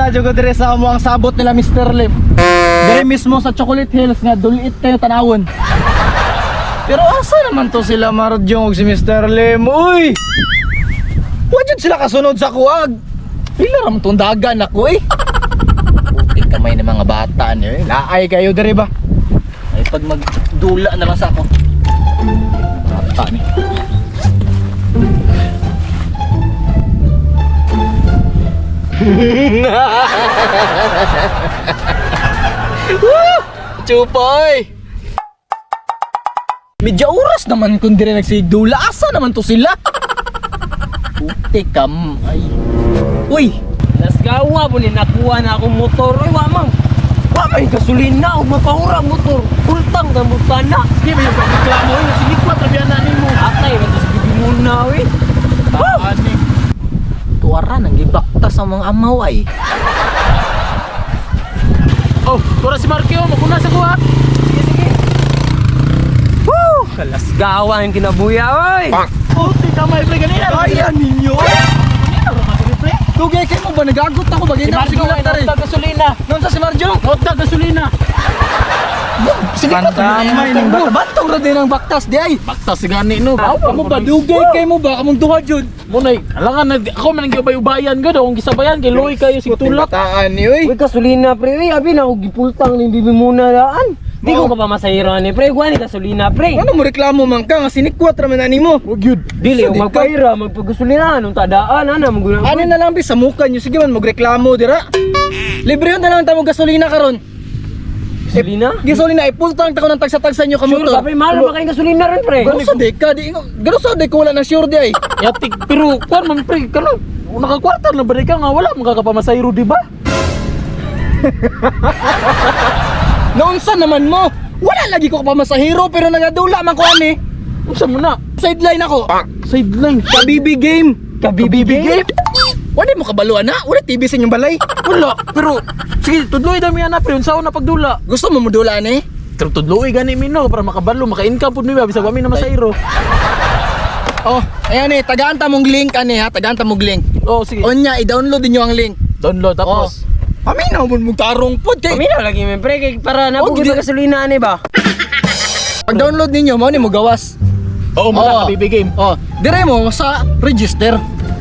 jud dire sa amo ang sabot nila Mr. Lim. Dire mismo sa Chocolate Hills nga dulit kayo tanawon. Pero asa naman to sila Marjong si Mr. Lim? Uy! Wa jud sila kasunod sa kuwag. Pila ram tong dagan ako eh. Putik kamay ng mga bata niyo eh. Laay kayo dire ba? Ay pag magdula na lang sa ako. Bata ni. Chupoy! Medyo oras naman kung dire nagsigdula. Asa naman to sila? Putik kam. Ay. Uy! Nasgawa po ni nakuha na akong motor. Uy, wamang! Wa may gasolina o mapahura motor. Pultang na mutana. Sige, may reklamo yun. Sige po, trabianan mo. Atay, mantas bibi muna, uy. Ani. Tuwara nang gibakta sa mga amaw ay. Oh, tura si Markio, maguna sa kuha. Sige, sige. Woo! Kalasgawa yung kinabuya, uy. Puti ka may pre ganina. Kaya ninyo! Tugay kayo mo ba? Nagagot ako ba? Si Markio ay nota gasolina. Noon sa si Marjo? Nota gasolina. Sige pa Pandamay ng bata. Bantong ra din ang baktas di ay. Bakta si gani no. Amo ba? Dugay kayo mo ba? Kamong duha jud. Munay, alangan ako man ang gibay-ubayan gud akong gisabayan kay Loy kayo si tulak. Bataan ni oy. Uy, gasolina, pre. Uy, abi na ako gipultang ni bibi muna daan. Di ko ka pa masahiro ni pre. Kuha ni gasolina, pre. Ano mo reklamo man ka nga sinikwat ra man ani mo? Wag yun. Dili, Sa di magpaira, magpagasolina. Anong tadaan, ana, maguna. Ano na lang bi sa mukha niyo sige man magreklamo dira. Libre na lang tamo gasolina karon. Gasolina? Gasolina ay full tank ta ko nang tagsa-tagsa niyo ka Sure motor. ka, pre. Mahal na kayong gasolina rin, pre. Gano sa deka di gano sa deka wala na sure di ay. Yatik pero kuan man pre karon. Nakakwarta na ba ka nga wala magkakapamasayro di ba? Naunsa naman mo? Wala lagi ko pa masahiro pero nagadula man ko ani. Unsa mo na? Sideline ako. Sideline. Kabibi game. Kabibi game? Wala mo kabaluan na? Wala TV sa inyong balay. Wala, pero sige, tudloy dami ana pre, unsa na pagdula. Gusto mo modula ni? Pero tudloy gani mino para makabalo, maka-income pud mi ba bisag kami na masayro. Oh, ayan eh, tagaan ta mong link ani ha, tagaan ta mong link. Oh, sige. Onya, i-download niyo ang link. Download tapos. Paminaw mo mong tarong pod kay. Kami na lagi, men, pre. Kay para nabugod di- na gasolina, ani ba? Pag-download ninyo, mo ni mo gawas. Oo, muna ka game. Oh, dire mo sa register.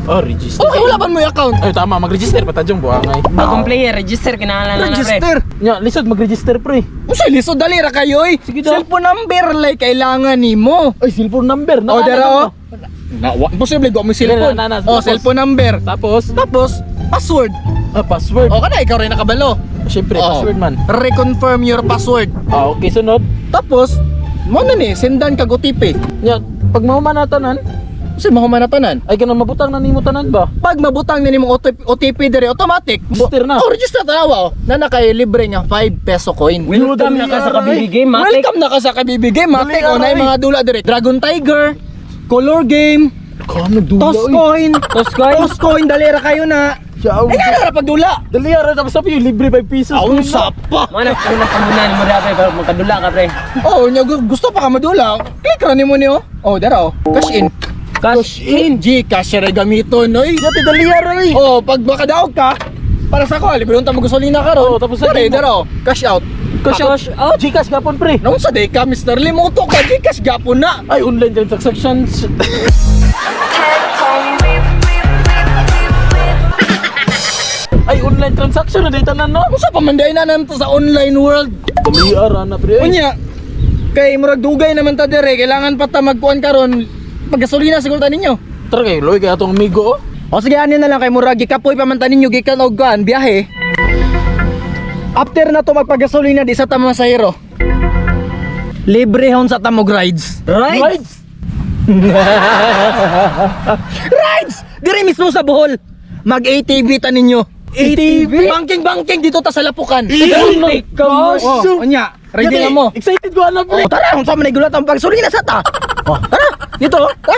Oh, register. Okay, wala pa mo yung account. Ay, tama, mag-register pa tadyong buhangay. Bagong player, register, kinahanglan na, pre. Register. Nya, lisod mag-register pre. Usa liso dali ra kayo eh. Sige daw. Cellphone number lay kailangan nimo. Ay, cellphone number. Oh, dara oh. Imposible go mo cellphone. Oh, Tapos? cellphone number. Tapos, Tapos password. password. O kana ikaw rin nakabalo. Siyempre, Oh. password man. Reconfirm your password. Ah, okay, sunod. Tapos mo na ni sendan kag OTP. Nya, pag mahuman na tanan, Kasi mahuman na tanan. ay kanang mabutang na nimo tanan ba? Pag mabutang na nimong OTP dire automatic. Register na. Oh, register tawa. Na nakay libre nga 5 peso coin. Welcome na ka sa Kabibi Game, matik. Welcome na ka sa Kabibi Game, matik. Dali O na yung aray. mga dula dire. Dragon Tiger, Color Game, Kano dula Toss Coin. Toss coin? Toss Coin, dalira kayo na. Ciao. Ay nga na pagdula. Dali ara tapos sabi yung libre 5 pesos. Aun sapa. Mana una pamunan mo dapat para magkadula ka, pre. Oh, nya gusto pa ka madula. Click ra nimo niyo. Oh, dara oh. Cash in. Cash in. Gcash ra gamiton, oy. Yati dali ara eh. Oh, pag makadaog ka, para sa ko, libre unta mo gasolina karon. Oh, tapos dara, sabi mo. dara oh. Cash out. Cash out. Gcash gapon pre. Nung sa day ka, Mr. Lim, utok ka, Gcash gapon na. Ay, online transactions. Ay, online transaction na dito na no. Usa pa manday na nanto sa online world. Dali ara na pre. Unya, kay murag dugay naman ta dire, kailangan pa ta magkuan karon paggasolina siguro ta ninyo. Tara kay Loy kay atong amigo. O sige ano na lang kay murag gikapoy pa man ta ninyo gikan og kuan biyahe. After na to magpagasolina di sa ta masahero. Libre hon sa tamog rides. Right? Rides! Dire mismo sa Bohol. Mag ATV ta ninyo. ATV? Banking dito ta sa Lapukan. Ikaw, Oh, unya, ready na mo. Excited ko ana pre. Oh, tara, kung saan manigulat ang pagsulina sa ta. Oh, tara, dito, ha?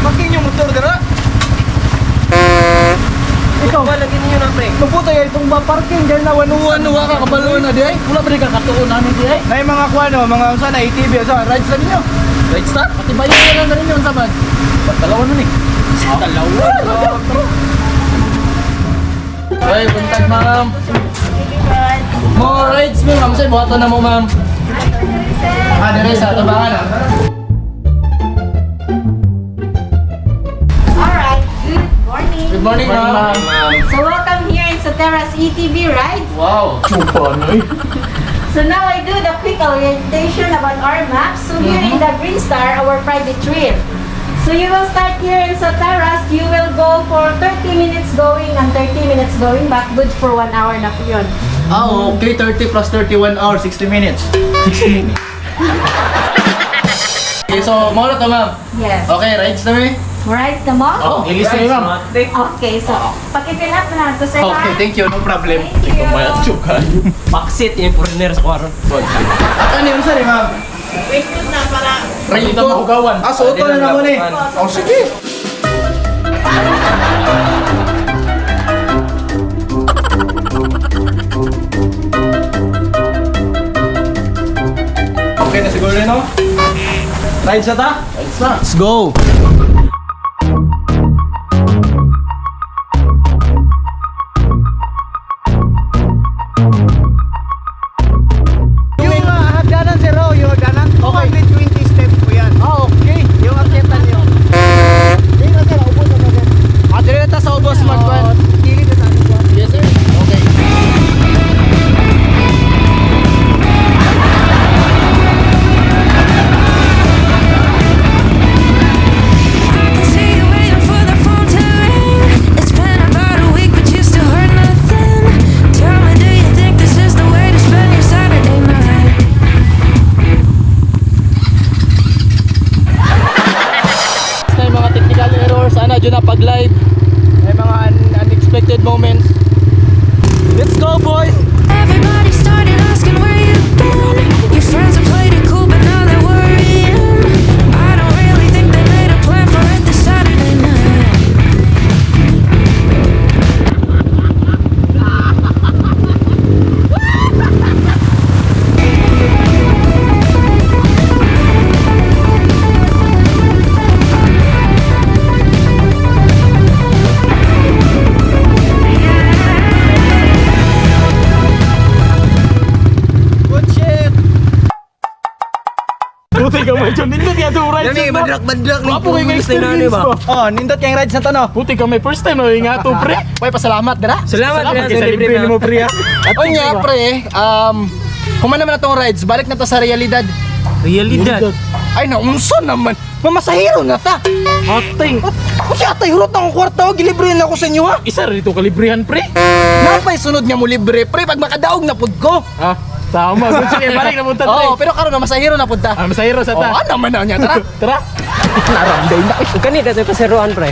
Makin yung motor, dara. Ikaw ba lagi niyo na, pre? Mabuta ya itong parking dyan na wanuwa ka kabalo na di ay. Wala ba ka katuon namin di ay? Na yung mga kuano, mga unsa na ATV, unsa rides lang niyo. Right start? Pati bayo na lang na rin yun sa man. Dalawa na ni. Dalawa. Ay, buntag ma'am. More rides mo ma'am, say buhaton na mo ma'am. Dire sa tabangan ah. Alright, good morning. Good morning ma'am. So welcome here in Soteras ETV Rides. Wow. Chupa na eh. So now I do the quick orientation about our map. So here in the Green Star, our private trip. So you will start here in Soteras. You will go for 30 minutes going and 30 minutes going back. Good for 1 hour na po yun. Ah, okay, 30 plus 31 hours, 60 minutes. 60 minutes. Okay, so mo na to ma'am. Yes. Okay, rides na mi. Rides the mall? Oh, ilis na yun ma'am. Okay, so pakipill up na to sir. Okay, thank you, no problem. Thank you. Mayat chuka. Baksit yung foreigner sa kwarto. At ano yun sir, ma'am? Wait na para. Hindi na mahugawan. Ah, so ito na naman eh. Oh, sige. Okay na siguro no? Rides na ta? Rides na. Let's go! Yung hagdanan sir, oh, yung hagdanan? Okay. 120 steps po yan. Ah, okay. Yung akyetan nyo. Hindi na sir, ubos na sir. Ah, dire na ta sa ubos magkuhan. Kilid na sa ubos. Yes sir. Okay. See you waiting for the phone to ring. It's been about a week, but you still heard nothing. Tell me, do you think this is the way to spend your Saturday night? Na yung mga technical errors, sana dyan na pag-live. May mga unexpected moments. Let's go boys! Everybody started asking where you've been. Your friends have played it cool, but now they're worrying. I don't really think they made a plan for it this Saturday night. Good shit! Puti ka may dyan. Nindot yan itong rides. Dami, na. badrak-badrak ni Wapo kayo pulis na inani experience ba? ba? Oh, nindot kayong rides na to no? Puti ka may first time na nga to pre. Pwede pasalamat, dira? Salamat Salamat na kay sa sa libre libre mo na. pre. At O nga pre, kuman naman na tong rides, balik na to sa realidad. Realidad. Ay naunsa naman, mamasahiro na ta. Ating. Kung si atay hurot ng kwarta, gilibre na ako sa inyo ha. Isa rito kalibrihan pre. Napay sunod niya mo libre, pre, pag makadaog na pud ko. Ah, tama. Good sige, balik na punta Oo, pre. pero karon na masahiro na pud ta. Ah, masahiro sa Oo, ta. ano naman na niya, tara. Tara. Naramday na. Kanina tayo paseroan pre.